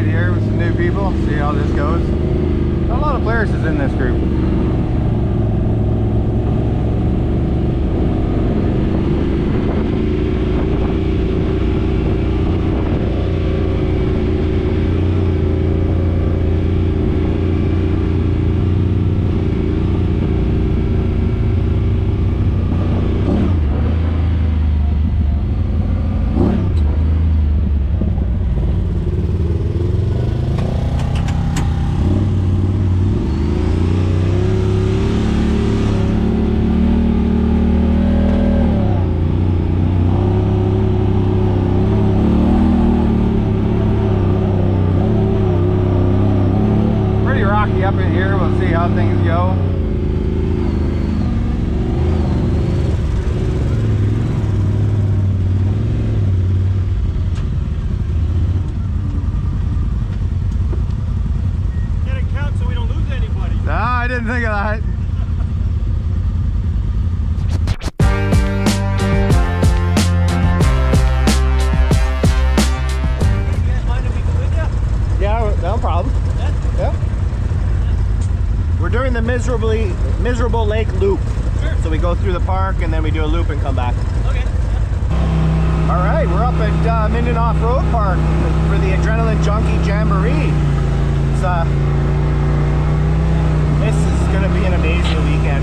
ride here with some new people, see how this goes. Got a lot of Polaris in this group. Up in here, we'll see how things go. Get it count so we don't lose anybody. Nah, I didn't think of that. You guys mind if we go with you? Yeah, no problem. Yeah. We're doing the miserable lake loop. Sure. So we go through the park and then we do a loop and come back. Okay. All right, we're up at Minden Offroad Park for the Adrenaline Junkie Jamboree. This is going to be an amazing weekend.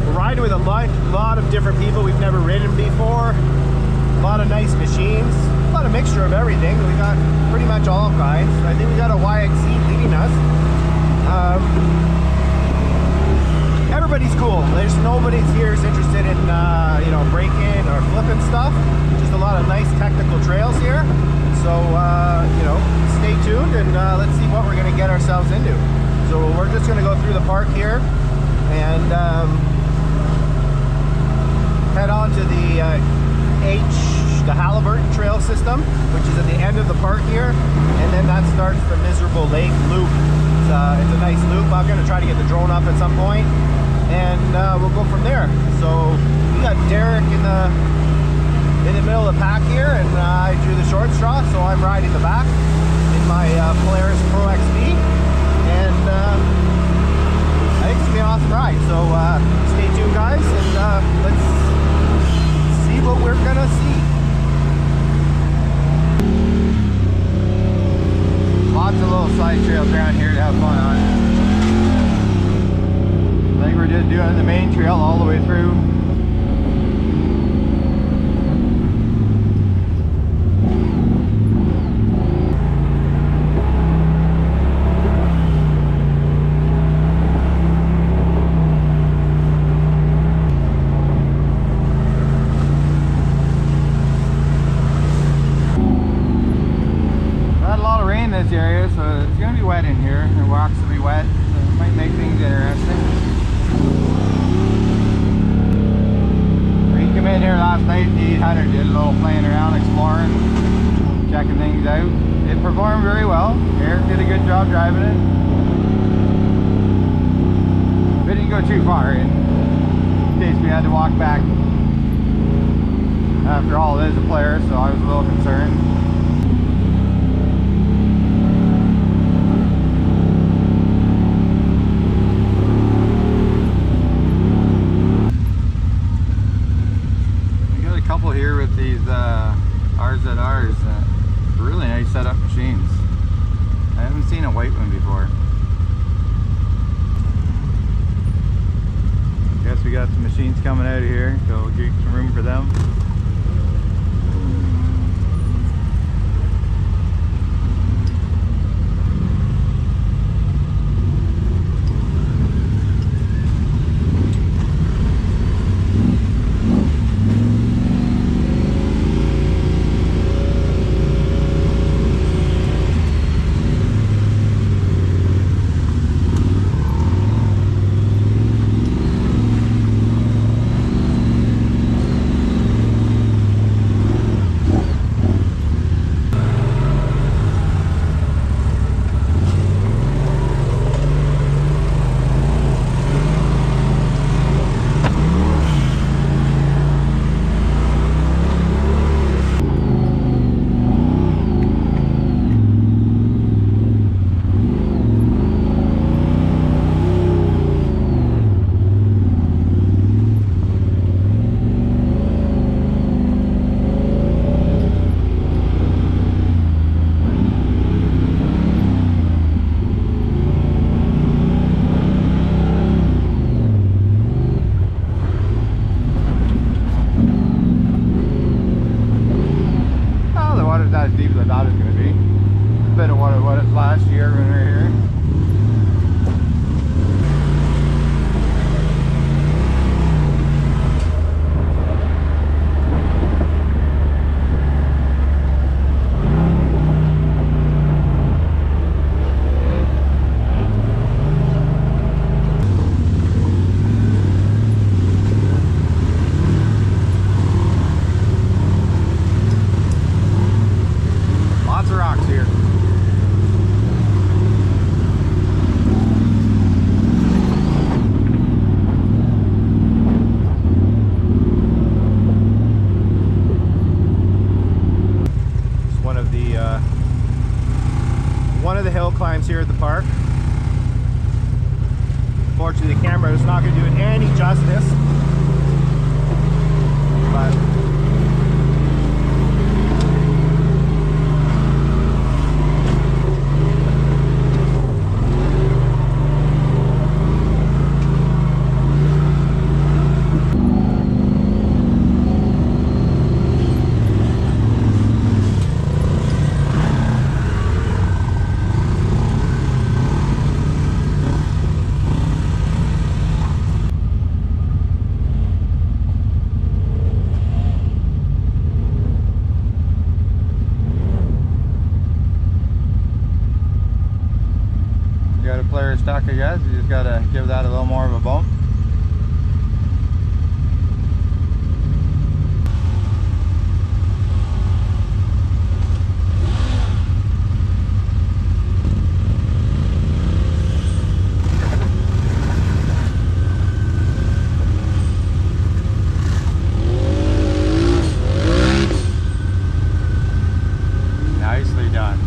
We're riding with a lot of different people we've never ridden before. A lot of nice machines. A lot of mixture of everything. We got pretty much all kinds. I think we got a YXC leading us. Everybody's cool. There's nobody's here is interested in you know, breaking or flipping stuff. Just a lot of nice technical trails here. So you know, stay tuned and let's see what we're gonna get ourselves into. So we're just gonna go through the park here and head on to the Halliburton Trail System, which is at the end of the park here, and then that starts the miserable lake loop. It's a nice loop. I'm going to try to get the drone up at some point, and we'll go from there. So we got Teryx in the middle of the pack here, and I drew the short straw, so I'm riding the back in my Polaris Pro XV, and I think it's gonna be an awesome ride. So stay tuned, guys, and let's see what we're gonna see. Lots of little side trails around here to have fun on. I think we're just doing the main trail all the way through. This area, so it's going to be wet in here. The rocks will be wet, so it might make things interesting. We came in here last night, the 800, did a little playing around, exploring, checking things out. It performed very well. Eric did a good job driving it. We didn't go too far in case we had to walk back. After all, it is a Polaris, so I was a little concerned. Here with these RZRs, really nice setup machines. I haven't seen a white one before. Guess we got some machines coming out of here, so we'll give some room for them. not as deep as I thought it was going to be. It's a bit of what it was last year when we were here. One of the hill climbs here at the park. Fortunately, the camera is not going to do it any justice, but Polaris stock, I guess. You just gotta give that a little more of a bump. Nicely done.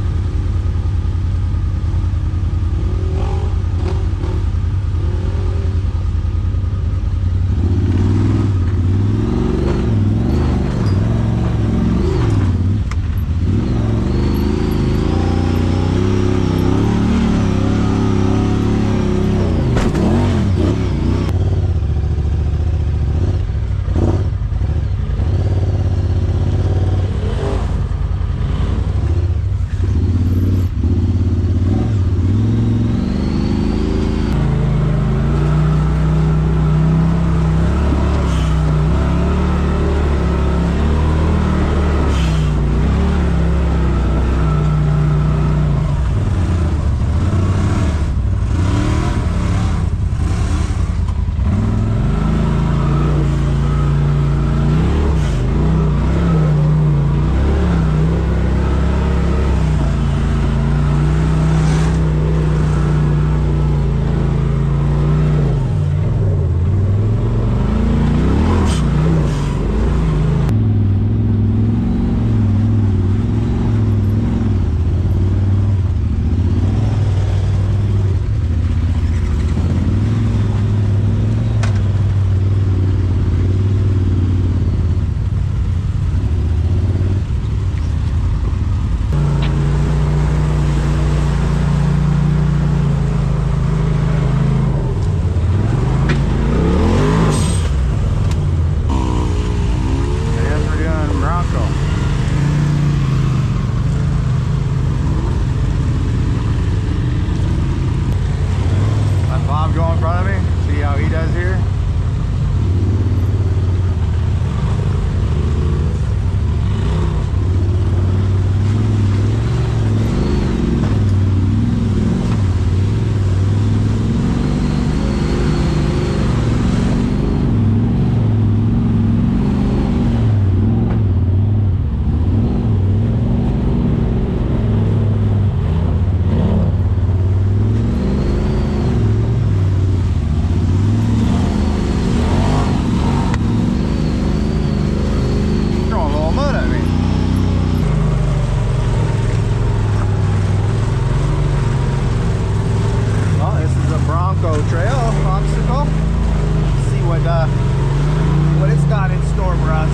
what it's got in store for us.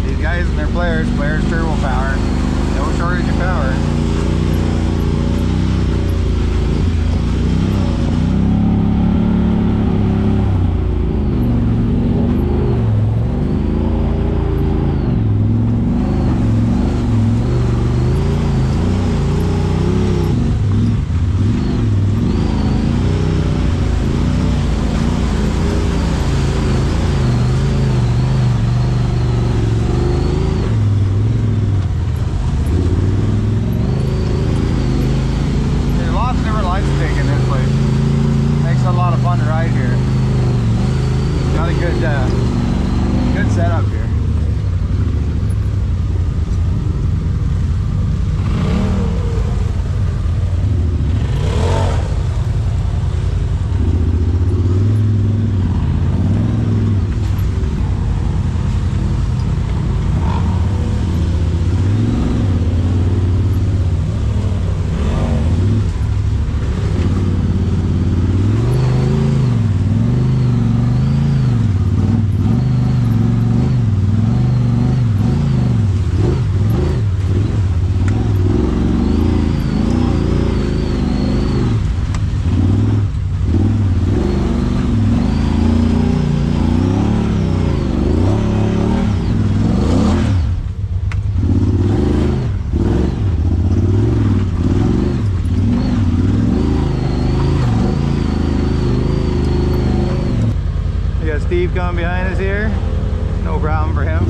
These guys and their Polaris turbo power. No shortage of power. good setup here. Steve coming behind us here, no problem for him.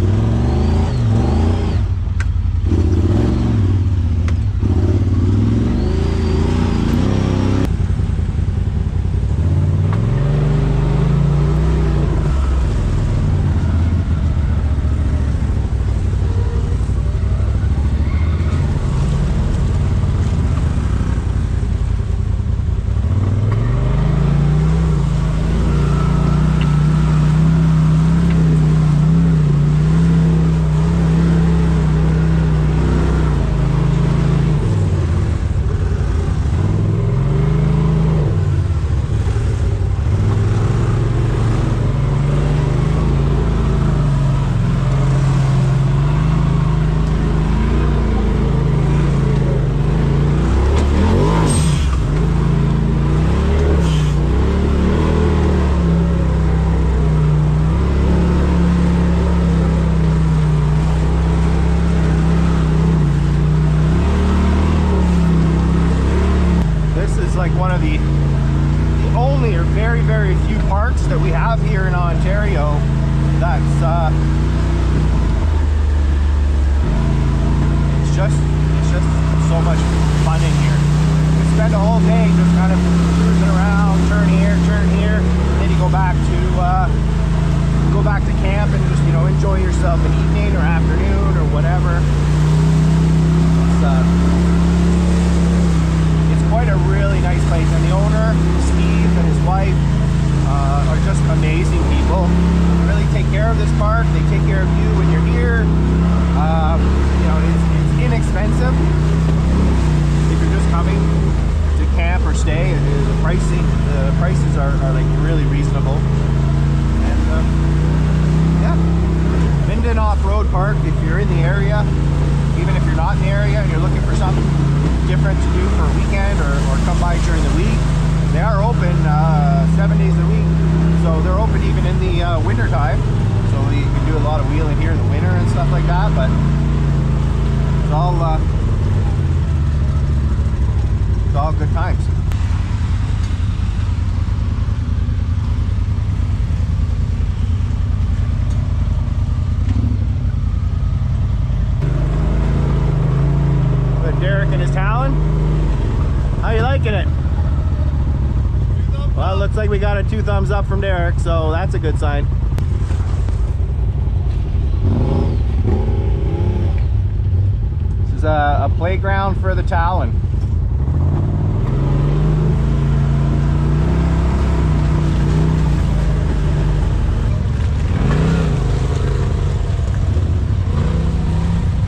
Very few parks that we have here in Ontario. That's it's just so much fun in here. You spend a whole day just kind of cruising around, turn here, then you go back to camp and just, you know, enjoy yourself an evening or afternoon or whatever. It's quite a really nice place, and the owner, Steve, and his wife are just amazing people. They really take care of this park. They take care of you when you're here. You know, it's inexpensive if you're just coming to camp or stay. The prices are like really reasonable. And yeah, Minden Offroad Park. If you're in the area, even if you're not in the area and you're looking for something different to do for a weekend or come by during the week, they are open 7 days a week, so they're open even in the winter time. So you can do a lot of wheeling here in the winter and stuff like that. But it's all good times. But Derek and his Talon, how you liking it? Well, it looks like we got a 2 thumbs up from Derek, so that's a good sign. This is a playground for the Talon.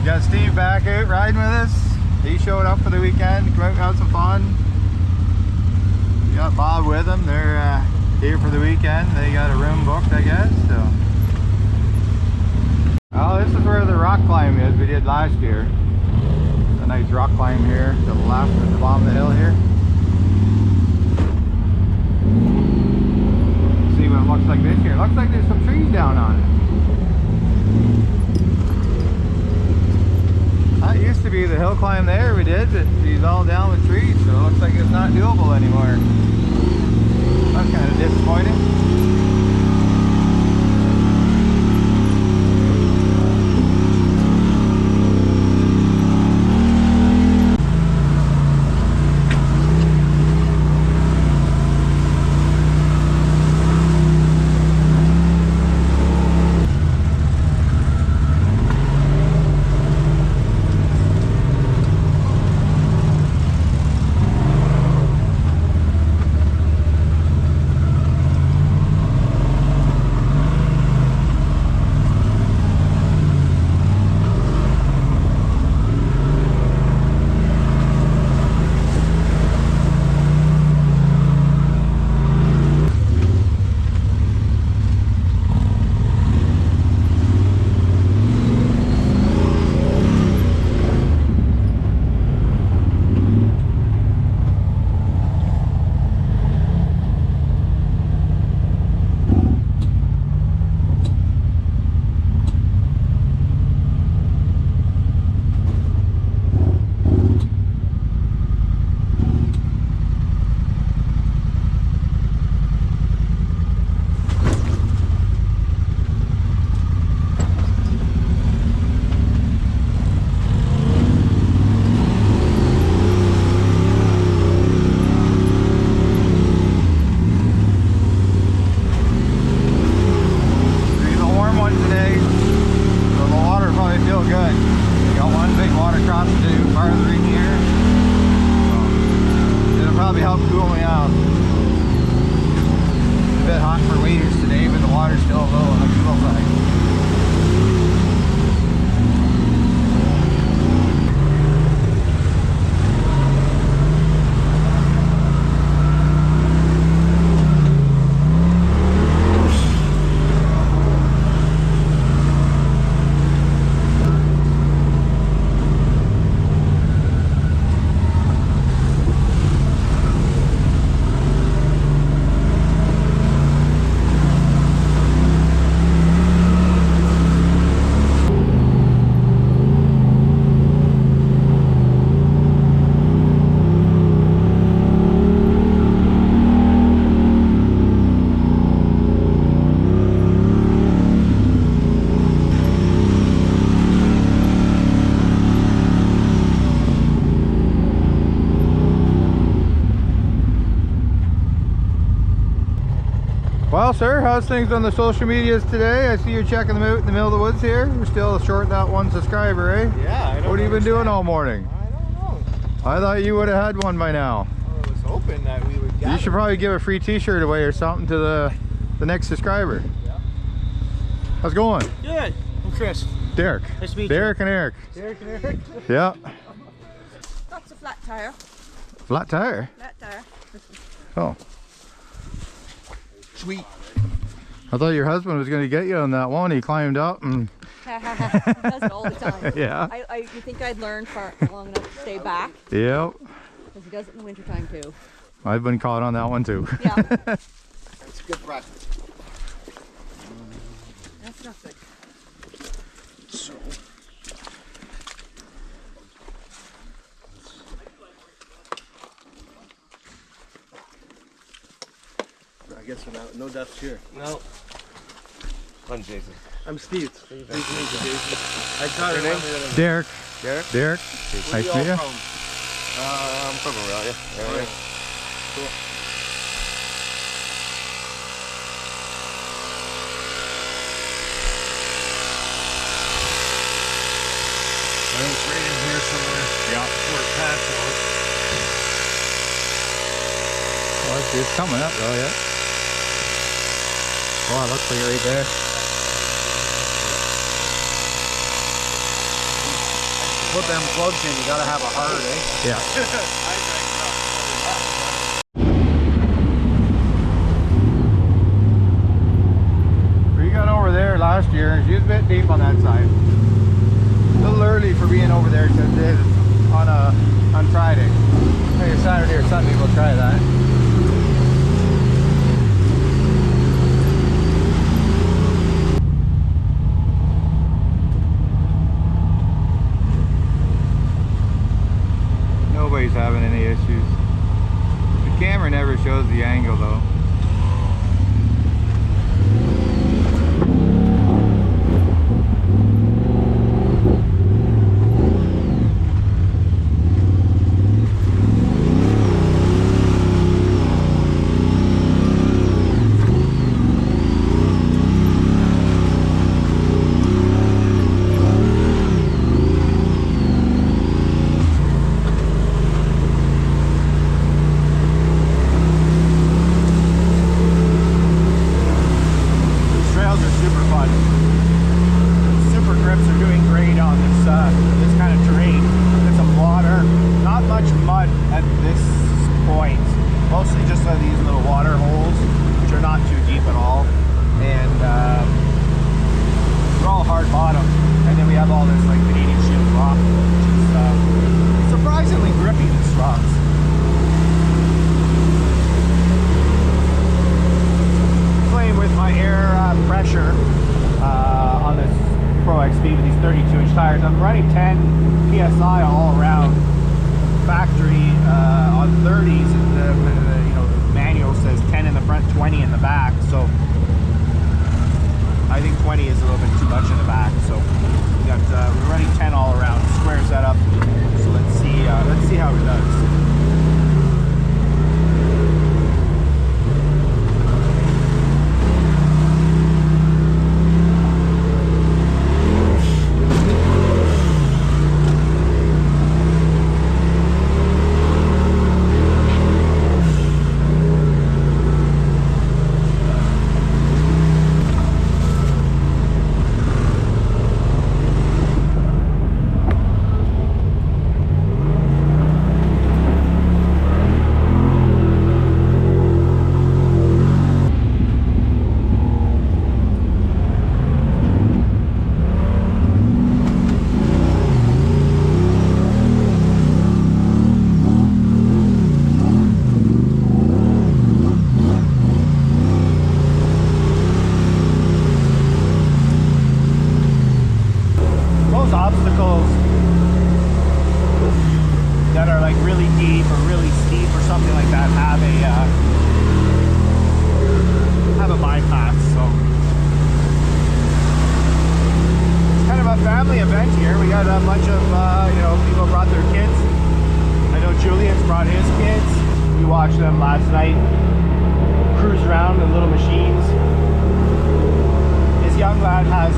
Got Steve back out riding with us. He showed up for the weekend, come out and have some fun. Got Bob with them. They're here for the weekend. They got a room booked, I guess. So, oh, this is where the rock climb is we did last year. It's a nice rock climb here to the left at the bottom of the hill here. Let's see what it looks like this year. It looks like there's some trees down on it. That used to be the hill climb there we did, but he's all down with trees, so it looks like it's not doable anymore. That's kind of disappointing. water's still low on the Google side. Well, sir, how's things on the social medias today? I see you're checking them out in the middle of the woods here. We're still short that one subscriber, eh? Yeah, I don't What have you been doing all morning? I don't know. I thought you would have had one by now. I was hoping that we would get You should probably give a free t-shirt away or something to the next subscriber. Yeah. How's it going? Good. I'm Chris. Derek. Nice to meet Derek and Eric. Derek and Eric. Yeah. That's a flat tire. Flat tire? Flat tire. Oh. Sweet. I thought your husband was going to get you on that one. He climbed up and... He does it all the time. Yeah. You think I'd learn for long enough to stay back? Yep. Because he does it in the wintertime too. I've been caught on that one too. Yeah. It's good practice. That's nothing. So. I guess we're not, no deaths here. No. I'm Jason. I'm Steve. Nice to meet you, Jason. I got your name? Derek. Derek? Derek. Where Nice to meet you. from? I'm from Australia. Yeah. Cool. I think it's right in here somewhere. Yeah. Where the path was. Oh, it's coming up though, yeah. Oh, it looks like right there. Put them plugs in, you gotta have a heart, eh? Yeah. We got over there last year and she was a bit deep on that side. A little early for being over there today on Friday. Maybe Saturday or Sunday we'll try that. Nobody's having any issues. The camera never shows the angle though. I'm running 10 psi all around. Factory on 30s, the manual says 10 in the front, 20 in the back. So I think 20 is a little bit too much in the back. So we got we're running 10 all around, square setup. So let's see how it does. but a bunch of you know, people brought their kids. I know Julian's brought his kids. We watched them last night cruise around in little machines. His young lad has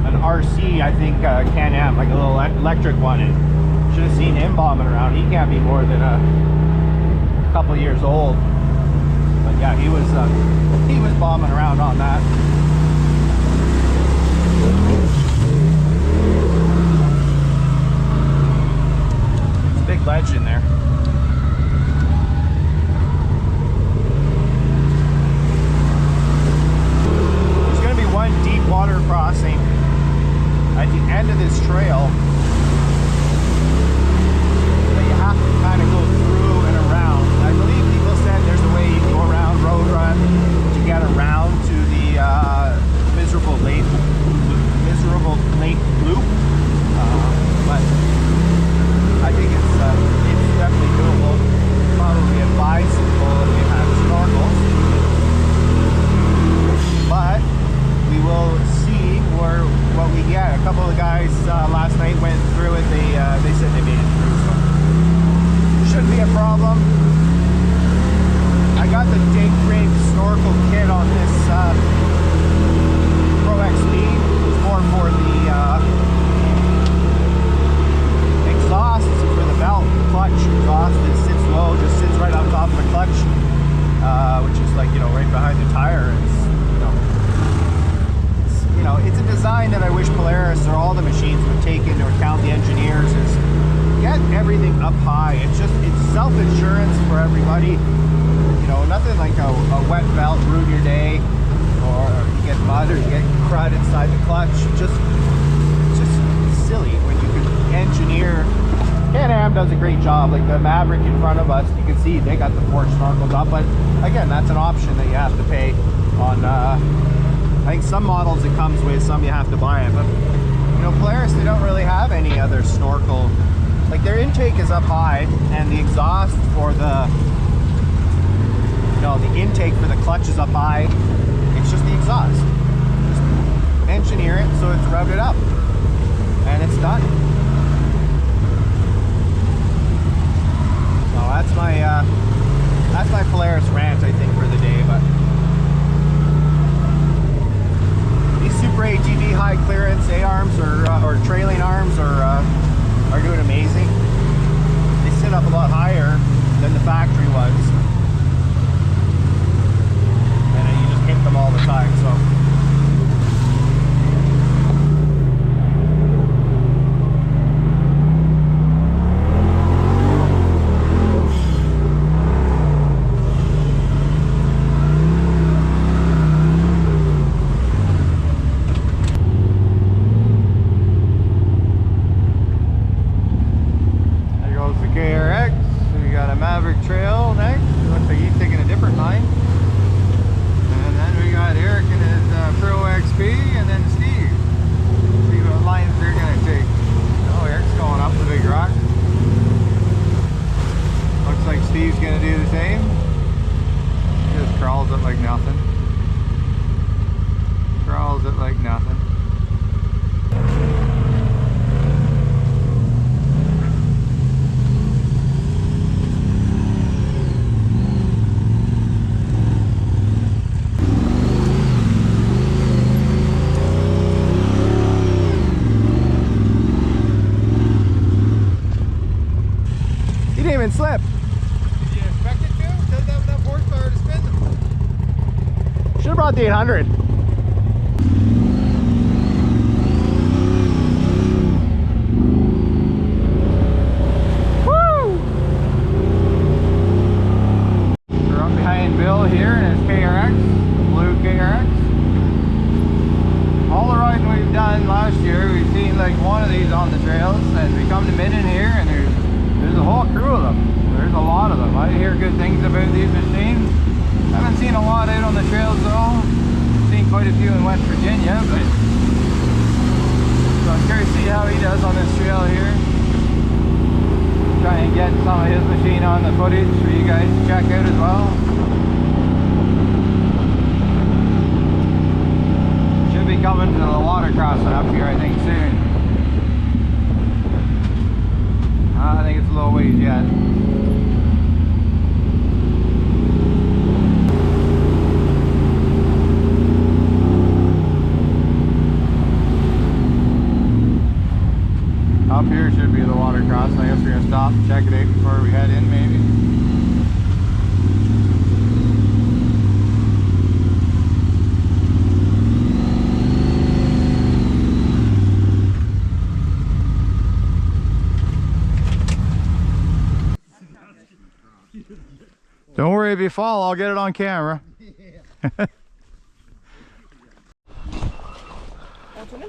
an RC, I think, Can-Am, like a little electric one. And should have seen him bombing around. He can't be more than a couple years old. But yeah, he was bombing around on that. There's a big ledge in there. There's going to be one deep water crossing at the end of this trail that you have to kind of go through and around. I believe people said there's a way you can go around Road Run to get around to the Miserable Lake Loop, but I think it's definitely doable. Probably advisable if you have snorkels, but we will see what we get. A couple of guys last night went through it. They said they made it through, so shouldn't be a problem. I got the Dig Rig snorkel kit on this Pro XP. It's more for the exhaust for the belt. Clutch exhaust, it sits low, just sits right on top of the clutch, which is like, you know, right behind the tire. It's a design that I wish Polaris or all the machines would take into account. The engineers is get everything up high. It's self-insurance for everybody. You know, nothing like a wet belt ruin your day, or you get mud, or you get crud inside the clutch. It's just silly when you could engineer. Can-Am does a great job. Like the Maverick in front of us, you can see they got the 4 snorkels up, but again, that's an option that you have to pay on. I think some models it comes with, some you have to buy it. But you know, Polaris, they don't really have any other snorkel. Like their intake is up high, and the exhaust for the, you know, the intake for the clutch is up high. It's just the exhaust. Just engineer it so it's rubbed it up, and it's done. So that's my Polaris rant, I think, for the day. But these Super ATV high clearance A-arms or trailing arms are doing amazing. They sit up a lot higher than the factory was, and you just hit them all the time. So Maverick trail next. It looks like he's taking a different line. And then we got Eric and his Pro XP, and then Steve. See what lines they're going to take. Oh, Eric's going up the big rock. Looks like Steve's going to do the same. He just crawls it like nothing. Crawls it like nothing. Even slip. Did you expect it to? It doesn't have enough horsepower to spin them. Should have brought the 800. Woo! We're up behind Bill here in his KRX, blue KRX. All the riding we've done last year, we've seen like one of these on the trails, and we come to Minden here, and there's a whole crew of them. There's a lot of them. I hear good things about these machines. I haven't seen a lot out on the trails though. Seen quite a few in West Virginia, but so I'm curious to see how he does on this trail here. Try and get some of his machine on the footage for you guys to check out as well. Should be coming to the water crossing up here. worry, if you fall, I'll get it on camera.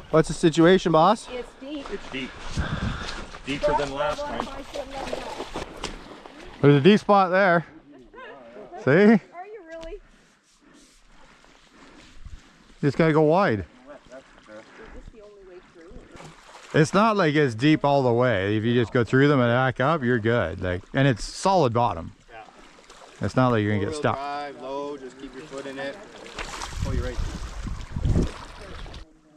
What's the situation, boss? It's deep. It's deep. Deeper than last time. There's a deep spot there. See? Are you really? Just gotta go wide. Is this the only way through? It's not like it's deep all the way. If you just go through them and back up, you're good. Like, and it's solid bottom. Yeah. It's not like you're gonna get stuck. Drive, low, just keep your foot in it. Oh, you're right.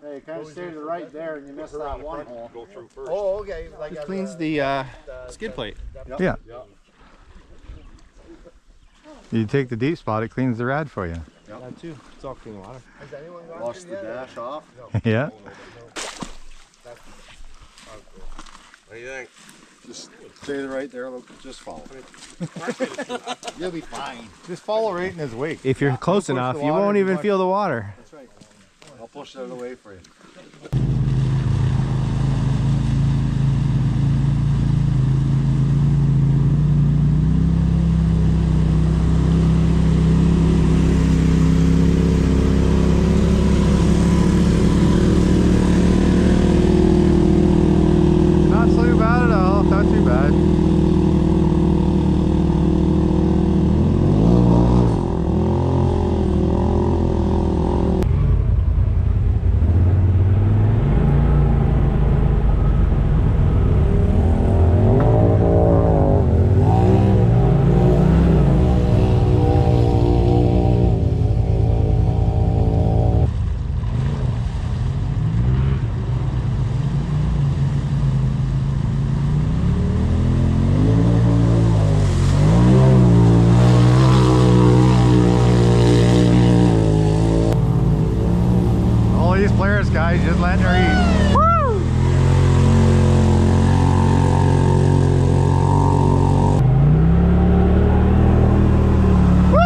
Hey, you kind of stay to the right there and you miss that one hole. Go through first. Oh, okay. Like it cleans the skid plate. Yeah. You take the deep spot, it cleans the rad for you. That too. It's all clean water. Wash the dash off. Yeah. What do you think? Just stay right there. Just follow. You'll be fine. Just follow right in his wake. If you're close push enough, the you water won't too even much. feel the water. That's right. I'll push that away for you. Not so bad at all. Not too bad. All these Polaris guys just letting her eat. Woo! Woo!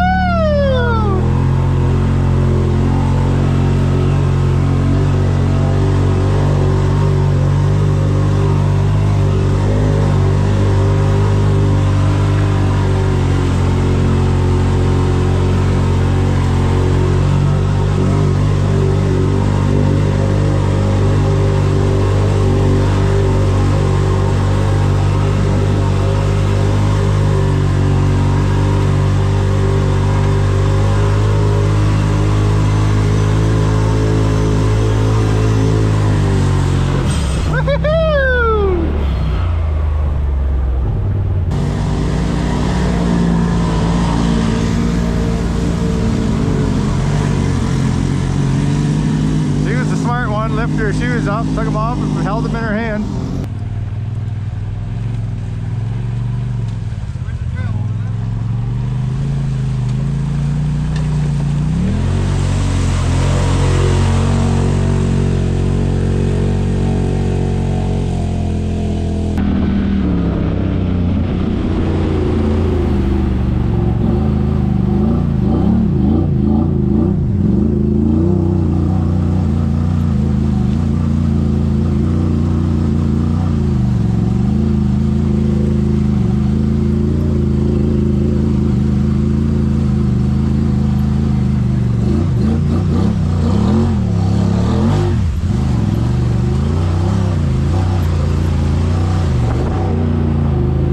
She was the smart one, lifted her shoes up, took them off, and held them in her hand.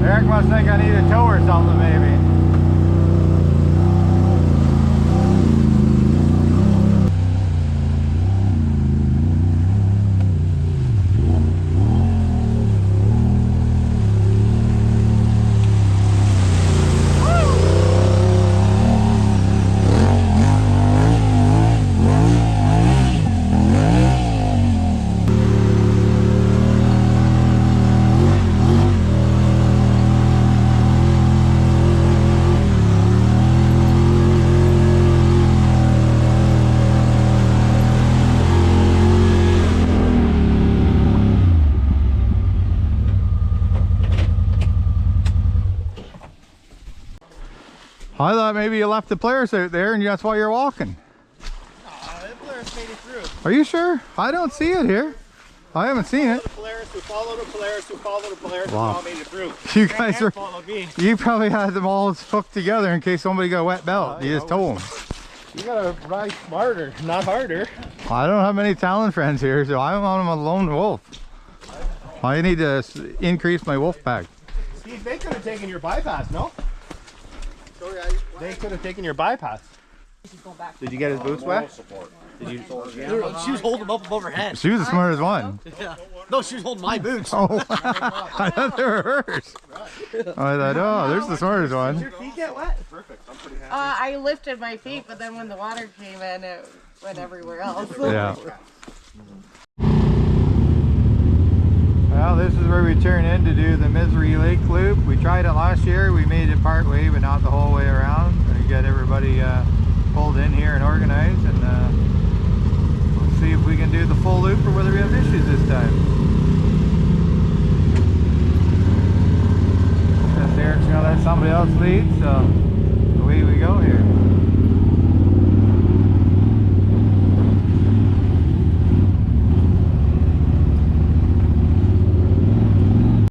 Eric must think I need a tow or something, maybe. I thought maybe you left the Polaris out there and that's why you're walking. The Polaris made it through. Are you sure? I don't see it here. I haven't seen it. The Polaris, who followed the Polaris, who followed the Polaris, Wow. and all made it through. You guys And are, followed me. you probably had them all hooked together in case somebody got a wet belt. You just tow them. You gotta ride smarter, not harder. I don't have many Talon friends here, so I'm on a lone wolf. I need to increase my wolf pack. Steve, they could have taken your bypass, no? They could have taken your bypass. Did you get his boots wet? Did you? She was holding them up above her head. She was the smartest one. Yeah. No, she was holding my boots. Oh, I thought they were hers. I thought, oh, there's the smartest one. Your feet get wet? Perfect. I'm pretty happy. I lifted my feet, but then when the water came in, it went everywhere else. Yeah. Well, this is where we turn in to do the Misery Lake Loop. We tried it last year. We made it part way, but not the whole way around. We got everybody pulled in here and organized, and let's see if we can do the full loop or whether we have issues this time. That's Teryx gonna let somebody else lead, so away we go here.